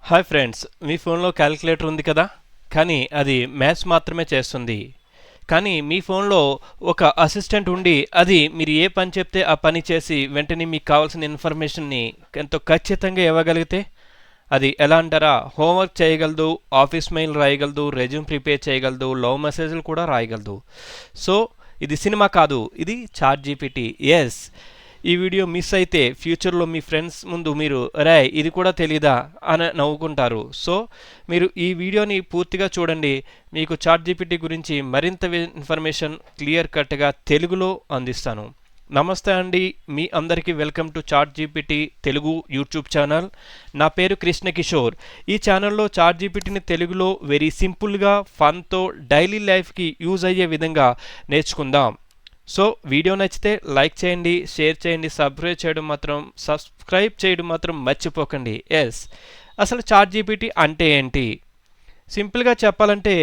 Hi friends, మీ ఫోన్లో calculator ఉంది కదా, కానీ అది మ్యాథ్స్ మాత్రమే చేస్తుంది. కానీ మీ ఫోన్లో ఒక అసిస్టెంట్ ఉండి అది మీరు ఏ పని చెప్తే ఆ పని చేసి వెంటనే మీకు కావాల్సిన ఇన్ఫర్మేషన్ని ఎంతో ఖచ్చితంగా ఇవ్వగలిగితే అది ఎలా అంటారా? హోంవర్క్ చేయగలదు, ఆఫీస్ మెయిల్ రాయగలదు, రెజ్యూమ్ ప్రిపేర్ చేయగలదు, లవ్ మెసేజ్లు కూడా రాయగలదు. సో ఇది సినిమా కాదు, ఇది చాట్ జీపీటీ. ఎస్, ఈ వీడియో మిస్ అయితే ఫ్యూచర్లో మీ ఫ్రెండ్స్ ముందు మీరు రే ఇది కూడా తెలీదా అని నవ్వుకుంటారు. సో మీరు ఈ వీడియోని పూర్తిగా చూడండి, మీకు చాట్ జీపీటీ గురించి మరింత ఇన్ఫర్మేషన్ క్లియర్ కట్గా తెలుగులో అందిస్తాను. నమస్తే అండి, మీ అందరికీ welcome to ChatGPT Telugu YouTube channel. నా పేరు కృష్ణ కిషోర్. ఈ ఛానల్లో చాట్ జీపీటీని తెలుగులో వెరీ సింపుల్గా ఫన్తో డైలీ లైఫ్కి యూజ్ అయ్యే విధంగా నేర్చుకుందాం. సో వీడియో నచ్చితే లైక్ చేయండి, షేర్ చేయండి, సబ్స్క్రైబ్ చేయడం మాత్రం మర్చిపోకండి. ఎస్, అసలు చాట్ జీపీటీ అంటే ఏంటి? సింపుల్గా చెప్పాలంటే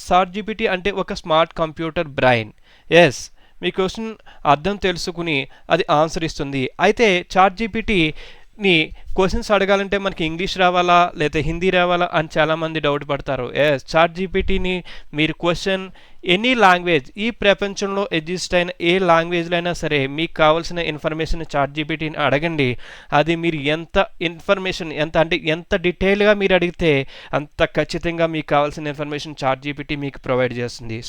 చాట్ జీపీటీ అంటే ఒక స్మార్ట్ కంప్యూటర్ బ్రెయిన్. ఎస్, మీ క్వశ్చన్ అర్థం తెలుసుకుని అది ఆన్సర్ ఇస్తుంది. అయితే చాట్ జీపీటీని క్వశ్చన్స్ అడగాలంటే మనకి ఇంగ్లీష్ రావాలా లేదా హిందీ రావాలా అని చాలామంది డౌట్ పడతారు. ఎస్, చాట్ జీపీటీని మీరు క్వశ్చన్ ఎనీ లాంగ్వేజ్, ఈ ప్రపంచంలో ఎగ్జిస్ట్ అయిన ఏ లాంగ్వేజ్లో అయినా సరే మీకు కావాల్సిన ఇన్ఫర్మేషన్ చాట్ జీపీటీని అడగండి. అది మీరు ఎంత డీటెయిల్గా మీరు అడిగితే అంత ఖచ్చితంగా మీకు కావాల్సిన ఇన్ఫర్మేషన్ చాట్ జీపీటీ మీకు ప్రొవైడ్ చేస్తుంది.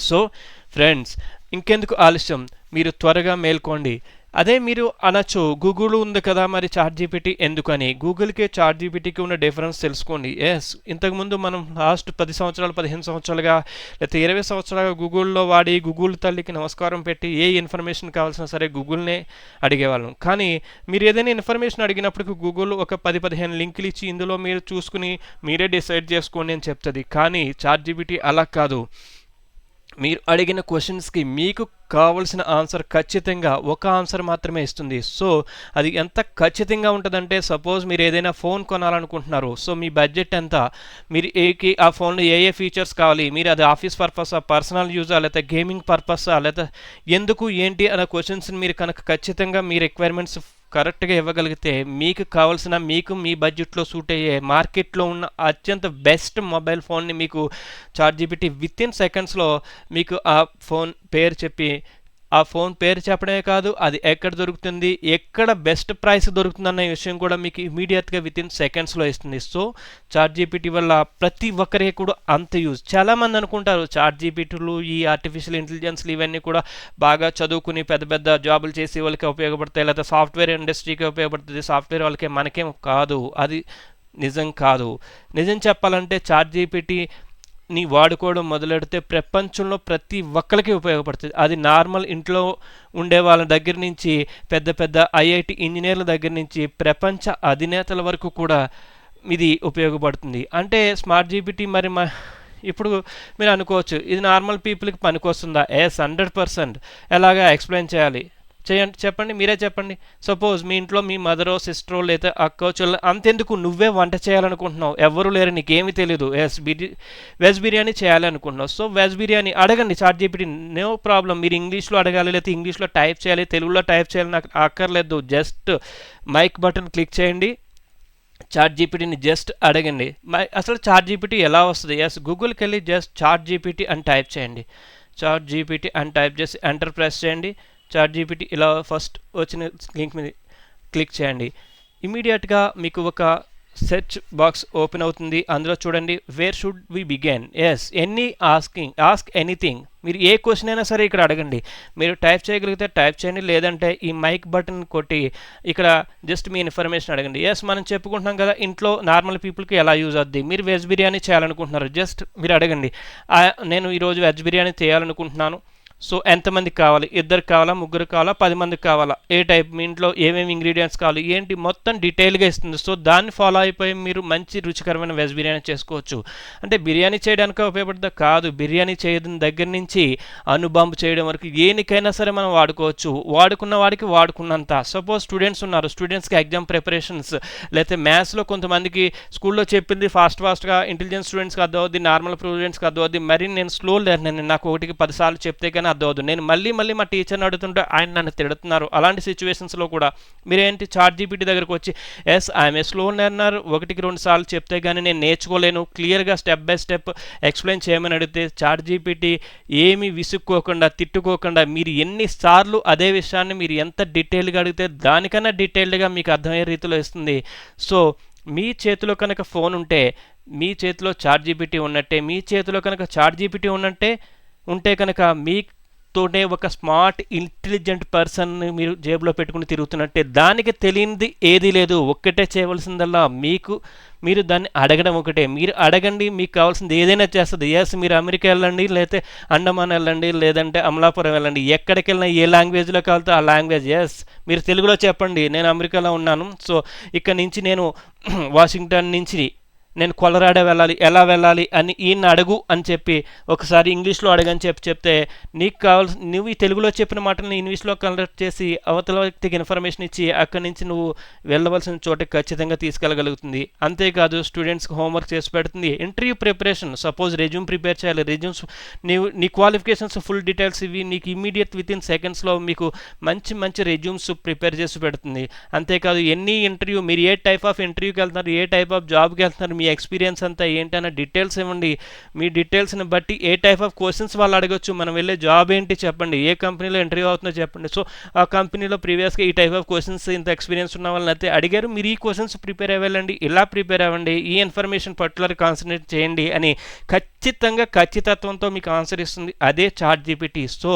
సో ఫ్రెండ్స్, ఇంకెందుకు ఆలస్యం, మీరు త్వరగా మేల్కోండి. అదే మీరు అనొచ్చు, గూగుల్ ఉంది కదా మరి చాట్ జీపీటీ ఎందుకని. గూగుల్కి చాట్ జీపీటీకి ఉన్న డిఫరెన్స్ తెలుసుకోండి. ఎస్, ఇంతకుముందు మనం లాస్ట్ 10 సంవత్సరాలు 15 సంవత్సరాలుగా లేకపోతే 20 సంవత్సరాలుగా గూగుల్లో వాడి గూగుల్ తల్లికి నమస్కారం పెట్టి ఏ ఇన్ఫర్మేషన్ కావాల్సినా సరే గూగుల్నే అడిగేవాళ్ళం. కానీ మీరు ఏదైనా ఇన్ఫర్మేషన్ అడిగినప్పటికీ గూగుల్ ఒక 10-15 లింకులు ఇచ్చి ఇందులో మీరు చూసుకుని మీరే డిసైడ్ చేసుకోండి అని చెప్తుంది. కానీ చాట్ జీపీటీ అలా కాదు. మీరు అడిగిన క్వశ్చన్స్కి మీకు కావలసిన ఆన్సర్ ఖచ్చితంగా ఒక ఆన్సర్ మాత్రమే ఇస్తుంది. సో అది ఎంత ఖచ్చితంగా ఉంటుందంటే, సపోజ్ మీరు ఏదైనా ఫోన్ కొనాలనుకుంటున్నారు. సో మీ బడ్జెట్ ఎంత, మీరు ఆ ఫోన్లో ఏ ఫీచర్స్ కావాలి, మీరు అది ఆఫీస్ పర్పసా, పర్సనల్ యూజా, లేకపోతే గేమింగ్ పర్పసా, లేకపోతే ఎందుకు ఏంటి అనే క్వశ్చన్స్ని మీరు కనుక ఖచ్చితంగా మీ రిక్వైర్మెంట్స్ కరెక్ట్గా ఇవ్వగలిగితే మీకు కావాల్సిన, మీకు మీ బడ్జెట్లో సూట్ అయ్యే మార్కెట్లో ఉన్న అత్యంత బెస్ట్ మొబైల్ ఫోన్ని మీకు చాట్ జీపీటీ విత్ ఇన్ సెకండ్స్లో మీకు ఆ ఫోన్ పేరు చెప్పి, ఆ ఫోన్ పేరు చెప్పడమే కాదు అది ఎక్కడ దొరుకుతుంది, ఎక్కడ బెస్ట్ ప్రైస్ దొరుకుతుందన్న విషయం కూడా మీకు ఇమీడియట్గా విత్ ఇన్ సెకండ్స్లో ఇస్తుంది. సో చాట్ జీపీటీ వల్ల ప్రతి ఒక్కరికి కూడా అంత యూజ్. చాలామంది అనుకుంటారు చాట్ జీపీటీలు, ఈ ఆర్టిఫిషియల్ ఇంటెలిజెన్స్లు ఇవన్నీ కూడా బాగా చదువుకుని పెద్ద పెద్ద జాబులు చేసే వాళ్ళకి ఉపయోగపడతాయి, లేకపోతే సాఫ్ట్వేర్ ఇండస్ట్రీకి ఉపయోగపడుతుంది, సాఫ్ట్వేర్ వాళ్ళకి, మనకేం కాదు. అది నిజం కాదు. నిజం చెప్పాలంటే చాట్ జీపీటీ ని వాడుకోవడం మొదలెడితే ప్రపంచంలో ప్రతి ఒక్కరికి ఉపయోగపడుతుంది. అది నార్మల్ ఇంట్లో ఉండే వాళ్ళ దగ్గర నుంచి పెద్ద పెద్ద ఐఐటి ఇంజనీర్ల దగ్గర నుంచి ప్రపంచ అధినేతల వరకు కూడా ఇది ఉపయోగపడుతుంది. అంటే స్మార్ట్ జీపీటీ మరి ఇప్పుడు మీరు అనుకోవచ్చు, ఇది నార్మల్ పీపుల్కి పనికొస్తుందా? ఎస్, 100%. ఎలాగా ఎక్స్ప్లెయిన్ చేయాలి చెప్పండి, మీరే చెప్పండి. సపోజ్ మీ ఇంట్లో మీ మదరో సిస్టరో లేదా అక్కో చెల్ల, అంతెందుకు నువ్వే వంట చేయాలనుకుంటున్నావు, ఎవరు లేరు, నీకేమీ తెలియదు, వెజ్ బిర్యానీ చేయాలనుకుంటున్నావు. సో వెజ్ బిర్యానీ అడగండి చాట్ జీపీటీ, నో ప్రాబ్లం. మీరు ఇంగ్లీష్లో అడగాలి, లేకపోతే ఇంగ్లీష్లో టైప్ చేయాలి, తెలుగులో టైప్ చేయాలి, నాకు అక్కర్లేదు. జస్ట్ మైక్ బటన్ క్లిక్ చేయండి, చాట్ జీపీటీని జస్ట్ అడగండి. అసలు చాట్ జీపీటీ ఎలా వస్తుంది? ఎస్, గూగుల్కి వెళ్ళి జస్ట్ చాట్ జీపీటీ అని టైప్ చేయండి. చాట్ జీపీటీ అని టైప్ చేసి ఎంటర్ ప్రెస్ చేయండి. చాట్ జీపీటీ ఇలా ఫస్ట్ వచ్చిన లింక్ మీద క్లిక్ చేయండి. ఇమీడియట్గా మీకు ఒక సెర్చ్ బాక్స్ ఓపెన్ అవుతుంది. అందులో చూడండి, where should we begin. Yes, ask anything. మీరు ఏ క్వశ్చన్ అయినా సరే ఇక్కడ అడగండి. మీరు టైప్ చేయగలిగితే టైప్ చేయండి, లేదంటే ఈ మైక్ బటన్ కొట్టి ఇక్కడ జస్ట్ మీ ఇన్ఫర్మేషన్ అడగండి. ఎస్, మనం చెప్పుకుంటున్నాం కదా ఇంట్లో నార్మల్ పీపుల్కి ఎలా యూజ్ అవుద్ది. మీరు వెజ్ బిర్యానీ చేయాలనుకుంటున్నారు, జస్ట్ మీరు అడగండి, నేను ఈరోజు వెజ్ బిర్యానీ చేయాలనుకుంటున్నాను. సో ఎంతమందికి కావాలి, 2 కావాలా, 3 కావాలా, 10 మందికి కావాలా, ఏ టైప్, మీ ఇంట్లో ఏమేమి ఇంగ్రీడియంట్స్ కావాలి, ఏంటి మొత్తం డీటెయిల్గా ఇస్తుంది. సో దాన్ని ఫాలో అయిపోయి మీరు మంచి రుచికరమైన వెజ్ బిర్యానీ చేసుకోవచ్చు. అంటే బిర్యానీ చేయడానికి ఉపయోగపడుతుందా? కాదు. బిర్యానీ చేయడం దగ్గర నుంచి అనుబాంబు చేయడం వరకు ఏనికైనా సరే మనం వాడుకోవచ్చు. వాడుకున్న వాడికి వాడుకున్నంత. సపోజ్ స్టూడెంట్స్ ఉన్నారు, స్టూడెంట్స్కి ఎగ్జామ్ ప్రిపరేషన్స్, లేకపోతే మ్యాథ్స్లో కొంతమందికి స్కూల్లో చెప్పింది ఫాస్ట్గా ఇంటెలిజెన్స్ స్టూడెంట్స్కి అర్థం అవుద్ది, నార్మల్ స్టూడెంట్స్కి అర్థం అవుద్ది. మరి నేను స్లో లెర్నర్, నాకు 1కి 10 సార్లు చెప్తే కానీ చెప్పాలని అర్థం అవుతుంది. నేను మళ్ళీ మళ్ళీ మా టీచర్ని అడుగుతుంటే ఆయన నన్ను తిడుతున్నారు. అలాంటి సిచ్యువేషన్స్లో కూడా మీరేంటి చాట్‌జీపీటీ దగ్గరకు వచ్చి ఐఎమ్ ఏ స్లో లెర్నర్, 1-2 సార్లు చెప్తే కానీ నేను నేర్చుకోలేను, క్లియర్గా స్టెప్ బై స్టెప్ ఎక్స్ప్లెయిన్ చేయమని అడిగితే చాట్‌జీపీటీ ఏమీ విసుక్కోకుండా తిట్టుకోకుండా మీరు ఎన్నిసార్లు అదే విషయాన్ని మీరు ఎంత డీటెయిల్గా అడిగితే దానికన్నా డీటెయిల్డ్గా మీకు అర్థమయ్యే రీతిలో ఇస్తుంది. సో మీ చేతిలో కనుక ఫోన్ ఉంటే మీ చేతిలో చాట్‌జీపీటీ ఉన్నట్టే. మీ చేతిలో కనుక చాట్‌జీపీటీ ఉంటే కనుక మీతోనే ఒక స్మార్ట్ ఇంటెలిజెంట్ పర్సన్ని మీరు జేబులో పెట్టుకుని తిరుగుతున్నట్టే. దానికి తెలియనిది ఏదీ లేదు. ఒక్కటే చేయవలసిందల్లా మీరు దాన్ని అడగడం ఒకటే. మీరు అడగండి, మీకు కావాల్సింది ఏదైనా చేస్తుంది. ఎస్, మీరు అమెరికా వెళ్ళండి, లేకపోతే అండమాన్ వెళ్ళండి, లేదంటే అమలాపురం వెళ్ళండి, ఎక్కడికి వెళ్ళినా ఏ లాంగ్వేజ్లో కావాలితే ఆ లాంగ్వేజ్. ఎస్, మీరు తెలుగులో చెప్పండి నేను అమెరికాలో ఉన్నాను, సో ఇక్కడ నుంచి నేను వాషింగ్టన్ నుంచి నేను కొలరాడో వెళ్ళాలి, ఎలా వెళ్ళాలి అని ఈయన అడుగు అని చెప్పి ఒకసారి ఇంగ్లీష్లో అడగని చెప్తే నీకు నువ్వు ఈ తెలుగులో చెప్పిన మాటలను ఇంగ్లీష్లో కన్వర్ట్ చేసి అవతల వ్యక్తికి ఇన్ఫర్మేషన్ ఇచ్చి అక్కడి నుంచి నువ్వు వెళ్ళవలసిన చోటకి ఖచ్చితంగా తీసుకెళ్ళగలుగుతుంది. అంతేకాదు స్టూడెంట్స్కి హోంవర్క్ చేసి పెడుతుంది. Interview preparation, suppose resume prepare చేయాలి, నీ క్వాలిఫికేషన్స్ ఫుల్ డీటెయిల్స్ ఇవి నీకు ఇమ్మీడియట్ విత్ ఇన్ సెకండ్స్లో మీకు మంచి రెజ్యూమ్స్ ప్రిపేర్ చేసి పెడుతుంది. అంతేకాదు మీరు ఏ టైప్ ఆఫ్ ఇంటర్వ్యూకి వెళ్తున్నారు, ఏ టైప్ ఆఫ్ జాబ్కి వెళ్తున్నారు, మీ ఎక్స్పీరియన్స్ అంతా ఏంటన్న డీటెయిల్స్ ఇవ్వండి. మీ డీటెయిల్స్ని బట్టి ఏ టైప్ ఆఫ్ క్వశ్చన్స్ వాళ్ళు అడగచ్చు, మనం వెళ్ళే జాబ్ ఏంటి చెప్పండి, ఏ కంపెనీలో ఇంటర్వ్యూ అవుతుందో చెప్పండి. సో ఆ కంపెనీలో ప్రీవియస్గా ఈ టైప్ ఆఫ్ క్వశ్చన్స్ ఇంత ఎక్స్పీరియన్స్ ఉన్న వాళ్ళని అయితే అడిగారు, మీరు ఈ క్వశ్చన్స్ ప్రిపేర్ అవ్వాలండి, ఇలా ప్రిపేర్ అవ్వండి, ఈ ఇన్ఫర్మేషన్ పర్టికులర్ కాన్సన్ట్రేట్ చేయండి అని ఖచ్చితత్వంతో మీకు ఆన్సర్ ఇస్తుంది. అదే చాట్‌జీపీటీ. సో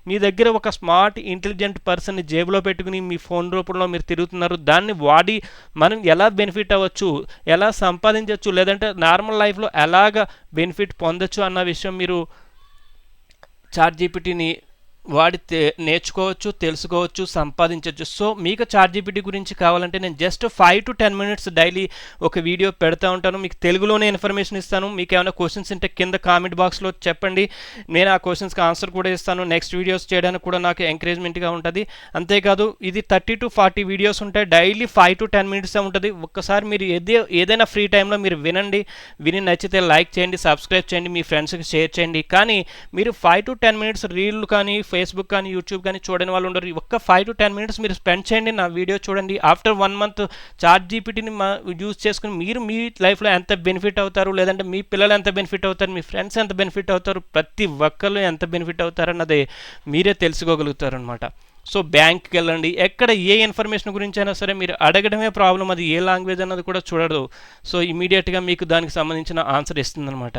మీ దగ్గర ఒక స్మార్ట్ ఇంటెలిజెంట్ పర్సన్ని జేబులో పెట్టుకుని మీ ఫోన్ రూపంలో మీరు తిరుగుతున్నారు. దాన్ని వాడి మనం ఎలా బెనిఫిట్ అవ్వచ్చు, ఎలా సంపాదించవచ్చు, లేదంటే నార్మల్ లైఫ్లో ఎలాగ బెనిఫిట్ పొందొచ్చు అన్న విషయం మీరు చాట్‌జీపీటీని వాడి నేర్చుకోవచ్చు, తెలుసుకోవచ్చు, సంపాదించవచ్చు. సో మీకు చాట్‌జీపీటీ గురించి కావాలంటే నేను జస్ట్ 5 to 10 minutes డైలీ ఒక వీడియో పెడతా ఉంటాను. మీకు తెలుగులోనే ఇన్ఫర్మేషన్ ఇస్తాను. మీకు ఏమైనా క్వశ్చన్స్ ఉంటే కింద కామెంట్ బాక్స్లో చెప్పండి, నేను ఆ క్వశ్చన్స్కి ఆన్సర్ కూడా ఇస్తాను. నెక్స్ట్ వీడియోస్ చేయడానికి కూడా నాకు ఎంకరేజ్మెంట్గా ఉంటుంది. అంతేకాదు ఇది 30 to 40 వీడియోస్ ఉంటాయి. డైలీ 5 to 10 minutes ఉంటుంది. ఒక్కసారి మీరు ఏదైనా ఫ్రీ టైంలో మీరు విని నచ్చితే లైక్ చేయండి, సబ్స్క్రైబ్ చేయండి, మీ ఫ్రెండ్స్కి షేర్ చేయండి. కానీ మీరు 5 to 10 minutes రీల్ కానీ ఫేస్బుక్ కానీ యూట్యూబ్ కానీ చూడని వాళ్ళు ఉండరు. ఒక్క 5 to 10 minutes మీరు స్పెండ్ చేయండి, నా వీడియో చూడండి. ఆఫ్టర్ 1 month చాట్‌జీపీటీని యూజ్ చేసుకుని మీరు మీ లైఫ్లో ఎంత బెనిఫిట్ అవుతారు, లేదంటే మీ పిల్లలు ఎంత బెనిఫిట్ అవుతారు, మీ ఫ్రెండ్స్ ఎంత బెనిఫిట్ అవుతారు, ప్రతి ఒక్కరు ఎంత బెనిఫిట్ అవుతారన్నది మీరే తెలుసుకోగలుగుతారు అనమాట. సో బ్యాంక్కి వెళ్ళండి, ఎక్కడ ఏ ఇన్ఫర్మేషన్ గురించి అయినా సరే మీరు అడగడమే ప్రాబ్లం, అది ఏ లాంగ్వేజ్ అన్నది కూడా చూడదు. సో ఇమీడియట్గా మీకు దానికి సంబంధించిన ఆన్సర్ ఇస్తుందన్నమాట.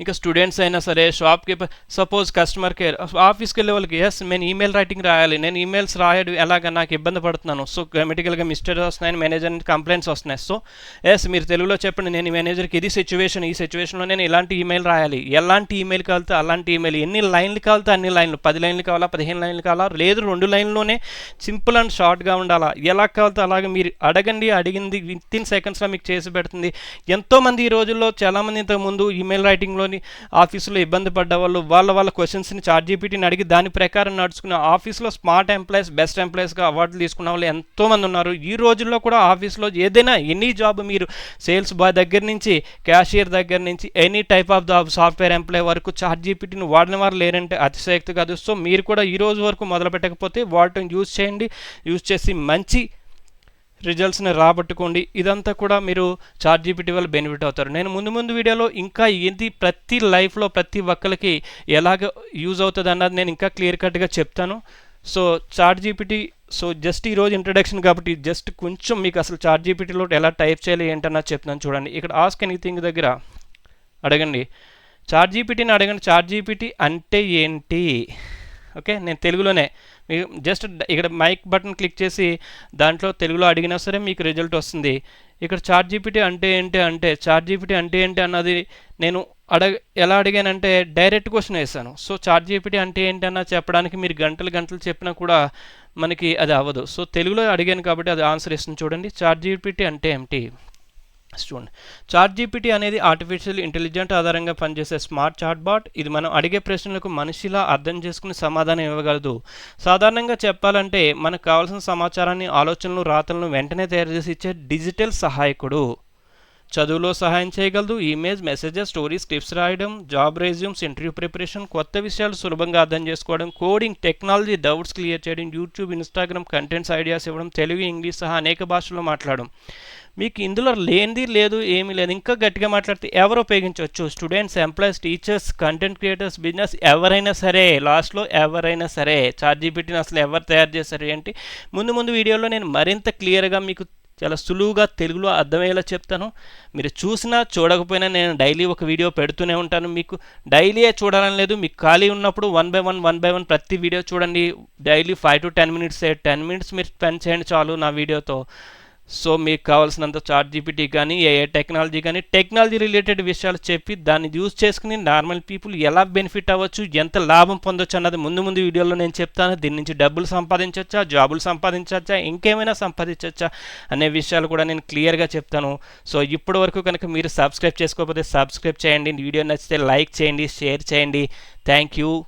ఇంకా స్టూడెంట్స్ అయినా సరే, shop keeper, suppose customer care, ఆఫీస్కి వెళ్ళే వాళ్ళకి ఎస్ నేను ఈమెయిల్ రైటింగ్ రాయాలి, నేను ఈమెయిల్స్ రాయడం ఎలాగ నాకు ఇబ్బంది పడుతున్నాను, సో గ్రామటికల్గా మిస్టేక్స్ వస్తున్నాయని మేనేజర్ కంప్లైంట్స్ వస్తున్నాయి. సో ఎస్ మీరు తెలుగులో చెప్పండి, నేను మేనేజర్కి ఇది సిచ్యువేషన్, ఈ సిచ్యువేషన్లో నేను ఇలాంటి ఈమెయిల్ రాయాలి, ఎలాంటి ఈమెయిల్ కావాలితే అలాంటి ఈమెయిల్, ఎన్ని లైన్లు కావాలితే అన్ని లైన్లు, 10 లైన్లు కావాలా, 15 లైన్లు కావాలా, లేదు 2 లైన్లోనే సింపుల్ అండ్ షార్ట్గా ఉండాలా, ఎలా కావాలితే అలాగే మీరు అడగండి, అడిగింది విత్ ఇన్ సెకండ్స్లో మీకు చేసి పెడుతుంది. ఎంతోమంది ఈ రోజుల్లో చాలామంది ఇంతకుముందు ఈమెయిల్ రైటింగ్లో ఆఫీసులో ఇబ్బంది పడ్డ వాళ్ళు వాళ్ళ క్వశ్చన్స్ని చాట్‌జీపీటీని అడిగి దాని ప్రకారం నడుచుకున్న ఆఫీస్లో స్మార్ట్ ఎంప్లాయీస్, బెస్ట్ ఎంప్లాయీస్గా అవార్డులు తీసుకున్న వాళ్ళు ఎంతోమంది ఉన్నారు. ఈ రోజుల్లో కూడా ఆఫీస్లో ఏదైనా ఎనీ జాబ్, మీరు సేల్స్ బాయ్ దగ్గర నుంచి క్యాషియర్ దగ్గర నుంచి any type of job, software employee వరకు చాట్‌జీపీటీని వాడిన వారు లేరంటే అతిశయోక్తి కాదు. సో మీరు కూడా ఈ రోజు వరకు మొదలు పెట్టకపోతే వాటిని యూజ్ చేయండి, యూజ్ చేసి మంచి రిజల్ట్స్ని రాబట్టుకోండి. ఇదంతా కూడా మీరు చాట్‌జీపీటీ వల్ల బెనిఫిట్ అవుతారు. నేను ముందు వీడియోలో ఇంకా ఏంటి ప్రతి లైఫ్లో ప్రతి ఒక్కరికి ఎలాగ యూజ్ అవుతుంది అన్నది నేను ఇంకా క్లియర్ కట్గా చెప్తాను. సో చాట్‌జీపీటీ, సో జస్ట్ ఈరోజు ఇంట్రడక్షన్ కాబట్టి జస్ట్ కొంచెం మీకు అసలు చాట్‌జీపీటీలో ఎలా టైప్ చేయాలి ఏంటన్నది చెప్తాను చూడండి. ఇక్కడ ఆస్క్ ఎనీథింగ్ దగ్గర అడగండి, చాట్‌జీపీటీని అడగండి, చాట్‌జీపీటీ అంటే ఏంటి, ఓకే నేను తెలుగులోనే జస్ట్ ఇక్కడ మైక్ బటన్ క్లిక్ చేసి దాంట్లో తెలుగులో అడిగినా సరే మీకు రిజల్ట్ వస్తుంది. ఇక్కడ చాట్‌జీపీటీ అంటే ఏంటి అన్నది నేను ఎలా అడిగానంటే డైరెక్ట్ క్వశ్చన్ వేసాను. సో చాట్‌జీపీటీ అంటే ఏంటి అన్న చెప్పడానికి మీరు గంటలు చెప్పినా కూడా మనకి అది అవ్వదు. సో తెలుగులో అడిగాను కాబట్టి అది ఆన్సర్ ఇస్తుంది చూడండి. చాట్‌జీపీటీ అంటే ఏమిటి చూడండి. చాట్‌జీపీటీ అనేది ఆర్టిఫిషియల్ ఇంటెలిజెంట్ ఆధారంగా పనిచేసే స్మార్ట్ చాట్‌బాట్. ఇది మనం అడిగే ప్రశ్నలకు మనిషిలా అర్థం చేసుకుని సమాధానం ఇవ్వగలదు. సాధారణంగా చెప్పాలంటే మనకు కావాల్సిన సమాచారాన్ని, ఆలోచనలు, రాతలను వెంటనే తయారు చేసి ఇచ్చే డిజిటల్ సహాయకుడు. చదువులో సహాయం చేయగలదు. ఇమేజ్, మెసేజెస్, స్టోరీస్, టిప్స్ రాయడం, జాబ్ రెజ్యూమ్స్, ఇంటర్వ్యూ ప్రిపరేషన్, కొత్త విషయాలు సులభంగా అర్థం చేసుకోవడం, కోడింగ్, టెక్నాలజీ డౌట్స్ క్లియర్ చేయడం, యూట్యూబ్, ఇన్స్టాగ్రామ్ కంటెంట్స్ ఐడియాస్ ఇవ్వడం, తెలుగు, ఇంగ్లీష్ సహా అనేక భాషల్లో మాట్లాడడం. మీకు ఇందులో లేనిది లేదు, ఏమీ లేదు. ఇంకా గట్టిగా మాట్లాడితే ఎవరు ఉపయోగించవచ్చు? Students, employees, teachers, content creators, business, ఎవరైనా సరే. లాస్ట్లో ఎవరైనా సరే. చాట్‌జీపీటీని అసలు ఎవరు తయారు చేశారు ఏంటి? ముందు వీడియోలో నేను మరింత క్లియర్గా మీకు చాలా సులువుగా తెలుగులో అర్థమయ్యేలా చెప్తాను. మీరు చూసినా చూడకపోయినా నేను డైలీ ఒక వీడియో పెడుతూనే ఉంటాను. మీకు డైలీయే చూడాలని లేదు, మీకు ఖాళీ ఉన్నప్పుడు వన్ బై వన్ ప్రతి వీడియో చూడండి. డైలీ 5 to 10 minutes 10 minutes మీరు స్పెండ్ చేయండి చాలు నా వీడియోతో. సో మీకు కావాల్సినంత చాట్‌జీపీటీ కానీ, ఏఐ టెక్నాలజీ కానీ, టెక్నాలజీ రిలేటెడ్ విషయాలు చెప్పి దాన్ని యూజ్ చేసుకుని నార్మల్ పీపుల్ ఎలా బెనిఫిట్ అవ్వచ్చు, ఎంత లాభం పొందొచ్చు అన్నది ముందు వీడియోలో నేను చెప్తాను. దీని నుంచి డబ్బులు సంపాదించవచ్చా, జాబులు సంపాదించవచ్చా, ఇంకేమైనా సంపాదించవచ్చా అనే విషయాలు కూడా నేను క్లియర్గా చెప్తాను. సో ఇప్పటి వరకు కనుక మీరు సబ్స్క్రైబ్ చేసుకోకపోతే సబ్స్క్రైబ్ చేయండి. వీడియో నచ్చితే లైక్ చేయండి, షేర్ చేయండి. Thank you.